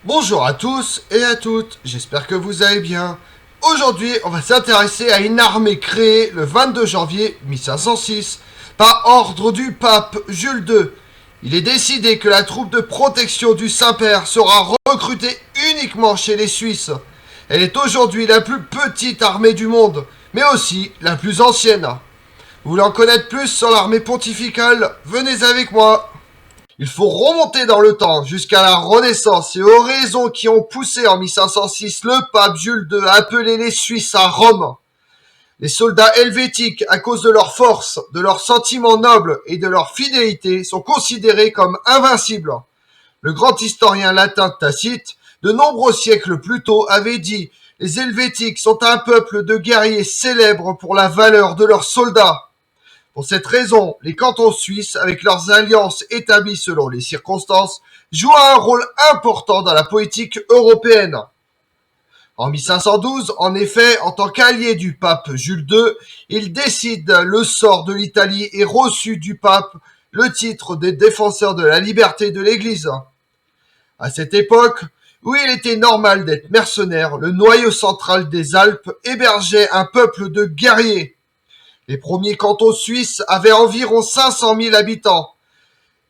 Bonjour à tous et à toutes, j'espère que vous allez bien. Aujourd'hui, on va s'intéresser à une armée créée le 22 janvier 1506 par ordre du pape Jules II. Il est décidé que la troupe de protection du Saint-Père sera recrutée uniquement chez les Suisses. Elle est aujourd'hui la plus petite armée du monde, mais aussi la plus ancienne. Vous voulez en connaître plus sur l'armée pontificale? Venez avec moi. Il faut remonter dans le temps jusqu'à la Renaissance et aux raisons qui ont poussé en 1506 le pape Jules II à appeler les Suisses à Rome. Les soldats helvétiques, à cause de leur force, de leurs sentiments nobles et de leur fidélité, sont considérés comme invincibles. Le grand historien latin Tacite, de nombreux siècles plus tôt, avait dit « Les Helvétiques sont un peuple de guerriers célèbres pour la valeur de leurs soldats ». Pour cette raison, les cantons suisses, avec leurs alliances établies selon les circonstances, jouent un rôle important dans la politique européenne. En 1512, en effet, en tant qu'allié du pape Jules II, il décide le sort de l'Italie et reçut du pape le titre de défenseur de la liberté de l'Église. À cette époque, où il était normal d'être mercenaire, le noyau central des Alpes hébergeait un peuple de guerriers. Les premiers cantons suisses avaient environ 500 000 habitants.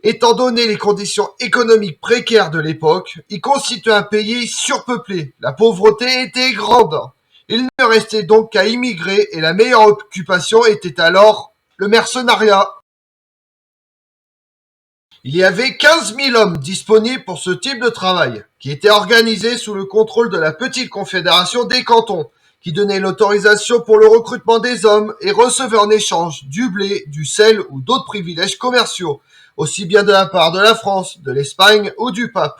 Étant donné les conditions économiques précaires de l'époque, il constituait un pays surpeuplé. La pauvreté était grande. Il ne restait donc qu'à immigrer et la meilleure occupation était alors le mercenariat. Il y avait 15 000 hommes disponibles pour ce type de travail, qui était organisé sous le contrôle de la petite confédération des cantons, qui donnait l'autorisation pour le recrutement des hommes et recevait en échange du blé, du sel ou d'autres privilèges commerciaux, aussi bien de la part de la France, de l'Espagne ou du pape.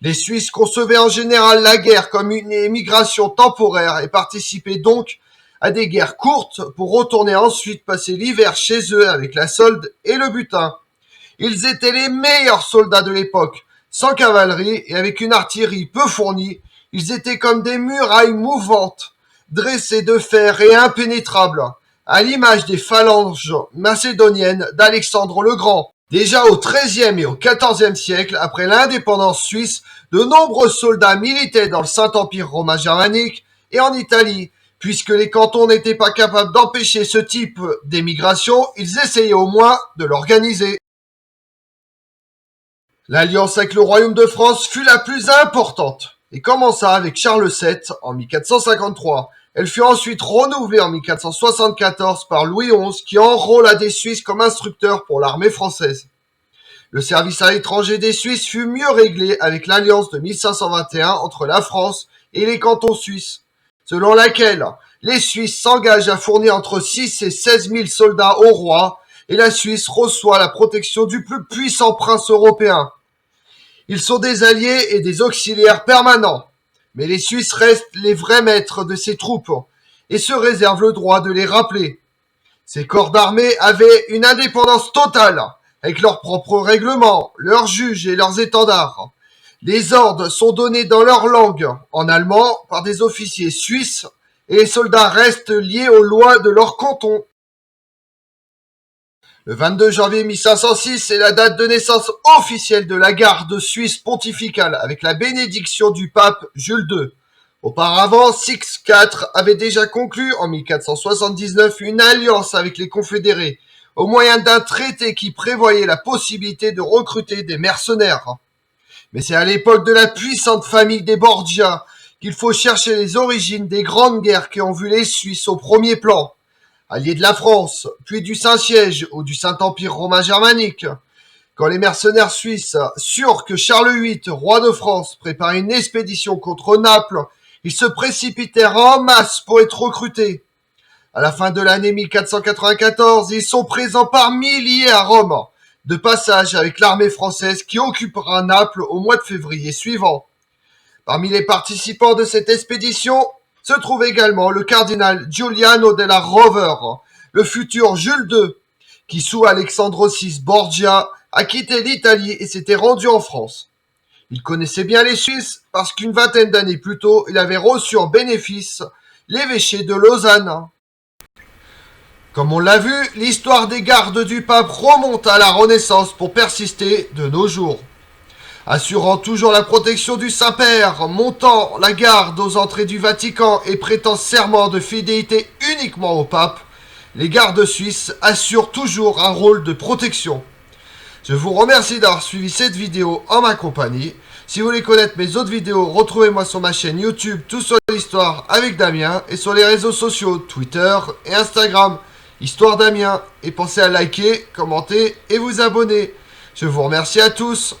Les Suisses concevaient en général la guerre comme une émigration temporaire et participaient donc à des guerres courtes pour retourner ensuite passer l'hiver chez eux avec la solde et le butin. Ils étaient les meilleurs soldats de l'époque, sans cavalerie et avec une artillerie peu fournie. Ils étaient comme des murailles mouvantes, dressées de fer et impénétrables, à l'image des phalanges macédoniennes d'Alexandre le Grand. Déjà au XIIIe et au XIVe siècle, après l'indépendance suisse, de nombreux soldats militaient dans le Saint-Empire romain germanique et en Italie. Puisque les cantons n'étaient pas capables d'empêcher ce type d'émigration, ils essayaient au moins de l'organiser. L'alliance avec le royaume de France fut la plus importante et commença avec Charles VII en 1453. Elle fut ensuite renouvelée en 1474 par Louis XI qui enrôla des Suisses comme instructeurs pour l'armée française. Le service à l'étranger des Suisses fut mieux réglé avec l'alliance de 1521 entre la France et les cantons suisses, selon laquelle les Suisses s'engagent à fournir entre 6 et 16 000 soldats au roi et la Suisse reçoit la protection du plus puissant prince européen. Ils sont des alliés et des auxiliaires permanents, mais les Suisses restent les vrais maîtres de ces troupes et se réservent le droit de les rappeler. Ces corps d'armée avaient une indépendance totale, avec leurs propres règlements, leurs juges et leurs étendards. Les ordres sont donnés dans leur langue, en allemand, par des officiers suisses, et les soldats restent liés aux lois de leur canton. Le 22 janvier 1506 est la date de naissance officielle de la garde suisse pontificale avec la bénédiction du pape Jules II. Auparavant, Six IV avait déjà conclu en 1479 une alliance avec les confédérés au moyen d'un traité qui prévoyait la possibilité de recruter des mercenaires. Mais c'est à l'époque de la puissante famille des Borgia qu'il faut chercher les origines des grandes guerres qui ont vu les Suisses au premier plan. Alliés de la France, puis du Saint-Siège ou du Saint-Empire romain germanique. Quand les mercenaires suisses, sûrs que Charles VIII, roi de France, préparait une expédition contre Naples, ils se précipitèrent en masse pour être recrutés. À la fin de l'année 1494, ils sont présents par milliers à Rome, de passage avec l'armée française qui occupera Naples au mois de février suivant. Parmi les participants de cette expédition, se trouve également le cardinal Giuliano della Rovere, le futur Jules II, qui sous Alexandre VI Borgia a quitté l'Italie et s'était rendu en France. Il connaissait bien les Suisses parce qu'une vingtaine d'années plus tôt, il avait reçu en bénéfice l'évêché de Lausanne. Comme on l'a vu, l'histoire des gardes du pape remonte à la Renaissance pour persister de nos jours. assurant toujours la protection du Saint-Père, montant la garde aux entrées du Vatican et prêtant serment de fidélité uniquement au pape, les gardes suisses assurent toujours un rôle de protection. Je vous remercie d'avoir suivi cette vidéo en ma compagnie. Si vous voulez connaître mes autres vidéos, retrouvez-moi sur ma chaîne YouTube Tout sur l'Histoire avec Damien et sur les réseaux sociaux Twitter et Instagram Histoire Damien. Et pensez à liker, commenter et vous abonner. Je vous remercie à tous.